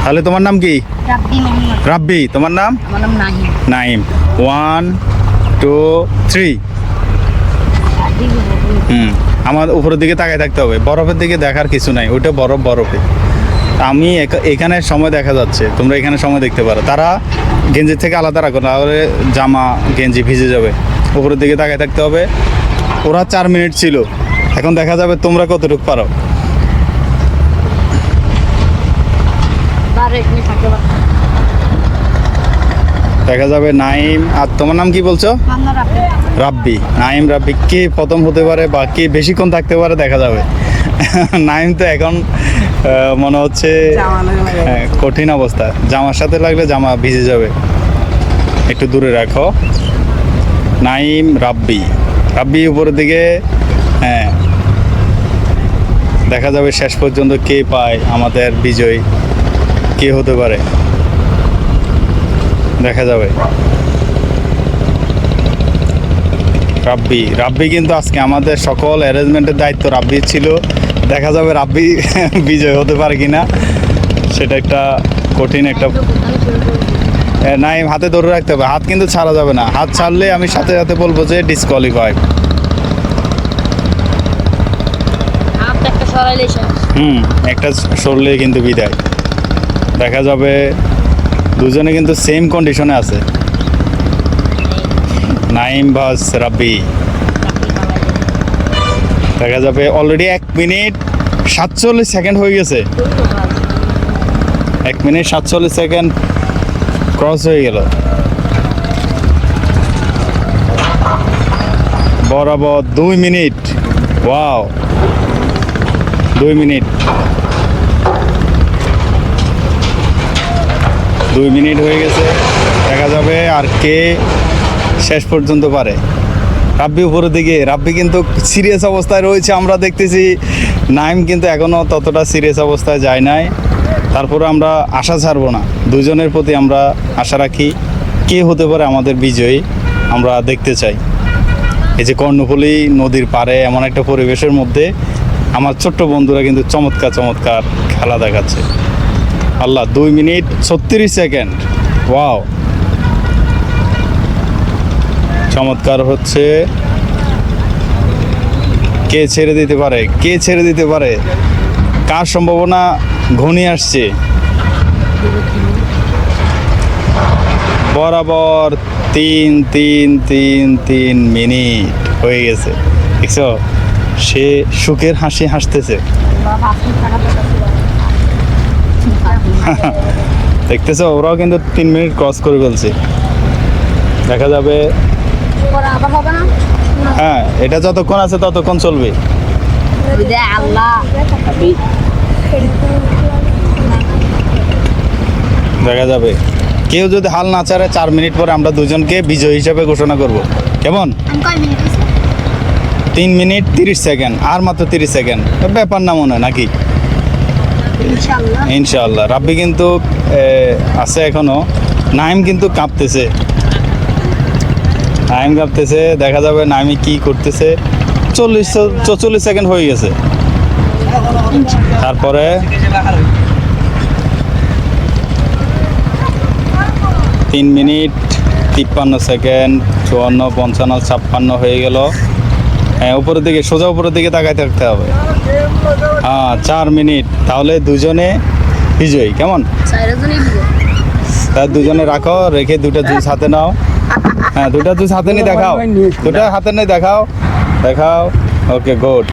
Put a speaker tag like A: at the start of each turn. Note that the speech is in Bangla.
A: তাহলে তোমার নাম কি? রাব্বি। তোমার নাম? নাইম। 1 2 3। আমার উপরের দিকে তাকায় থাকতে হবে, বরফের দিকে দেখার কিছু নাই, ওইটা বরফে। আমি এখানে সময় দেখা যাচ্ছে, তোমরা এখানে সময় দেখতে পারো। তারা গেঞ্জির থেকে আলাদা রাখো, তাহলে জামা গেঞ্জি ভিজে যাবে। উপরের দিকে তাকায় থাকতে হবে। ওরা 4 মিনিট ছিল, এখন দেখা যাবে তোমরা কতটুকু পারো। দেখা যাবে নাইম। আর তোমার নাম কি বলছো? রাব্বি। নাইম রাব্বি কে প্রথম হতে পারে বা কে বেশিক্ষণ থাকতে পারে দেখা যাবে। নাইম তো এখন মনে হচ্ছে কঠিন অবস্থা, জামার সাথে লাগলে জামা ভিজে যাবে, একটু দূরে রাখো। নাইম রাব্বি। রাব্বি উপরের দিকে। হ্যাঁ, দেখা যাবে শেষ পর্যন্ত কে পায় আমাদের বিজয়, কে হতে পারে দেখা যাবে। রাব্বি কিন্তু আজকে আমাদের সকল অ্যারেঞ্জমেন্টের দায়িত্ব রাব্বির ছিল। দেখা যাবে রাব্বি বিজয় হতে পারে কিনা, সেটা একটা কঠিন একটা। নাইম হাতে ধরে রাখতে হবে, হাত কিন্তু ছাড়া যাবে না। হাত ছাড়লে আমি সাথে সাথে বলবো যে ডিসকোয়ালিফাই। একটা সরলে কিন্তু বিদায়। দেখা যাবে দুজনে কিন্তু সেম কন্ডিশনে আছে, নাইম ভার্স রাব্বি। দেখা যাবে অলরেডি 1 মিনিট 47 সেকেন্ড হয়ে গেছে। 1 মিনিট 47 সেকেন্ড ক্রস হয়ে গেল। বরাবর 2 মিনিট। Wow, 2 minute. 2 মিনিট হয়ে গেছে। দেখা যাবে আর কে শেষ পর্যন্ত পারে। রাব্বি উপরের দিকে। রাব্বি কিন্তু সিরিয়াস অবস্থায় রয়েছে, আমরা দেখতেছি। নাইম কিন্তু এখনও ততটা সিরিয়াস অবস্থায় যায় নাই। তারপরে আমরা আশা ছাড়বো না, দুজনের প্রতি আমরা আশা রাখি। কে হতে পারে আমাদের বিজয়ী, আমরা দেখতে চাই। এই যে কর্ণফুলী নদীর পাড়ে এমন একটা পরিবেশের মধ্যে আমার ছোট্ট বন্ধুরা কিন্তু চমৎকার চমৎকার খেলা দেখাচ্ছে। আল্লাহ, 2 মিনিট 36 সেকেন্ড। ওয়াও, চমৎকার হচ্ছে। কে ছেড়ে দিতে পারে, কে ছেড়ে দিতে পারে, কার সম্ভাবনা ঘনিয়ে আসছে। বরাবর 3 মিনিট হয়ে গেছে। দেখছো, সে সুখের হাসি হাসতেছে। দেখতেছো, ওরাও কিন্তু 3 মিনিট ক্রস করে ফেলছে। দেখা যাবে। হ্যাঁ, এটা যতক্ষণ আছে ততক্ষণ চলবে। দেখা যাবে কেউ যদি হাল না ছাড়ে 4 মিনিট পরে আমরা দুজনকে বিজয়ী হিসেবে ঘোষণা করব। কেমন? 3 মিনিট 30 সেকেন্ড, আর মাত্র 30 সেকেন্ড। ব্যাপার না মনে হয় নাকি? ইনশাআল্লাহ। রাব্বি কিন্তু আছে এখনো। নাইম কিন্তু কাঁপতেছে। দেখা যাবে নাইমি কি করতেছে। 44 সেকেন্ড হয়ে গেছে। তারপরে 3 মিনিট 53 সেকেন্ড, 54, 55, 56 হয়ে গেল। হ্যাঁ, উপরের দিকে, সোজা উপরের দিকে তাকায় থাকতে হবে। হ্যাঁ, 4 মিনিট। তাহলে দুজনে বিজয়ী। কেমন? তার দুজনে রাখো, রেখে 2টা জুস হাতে নাও। হ্যাঁ, 2টা জুস হাতে নিয়ে দেখাও। 2টা হাতে নিয়ে দেখাও। ওকে, গুড।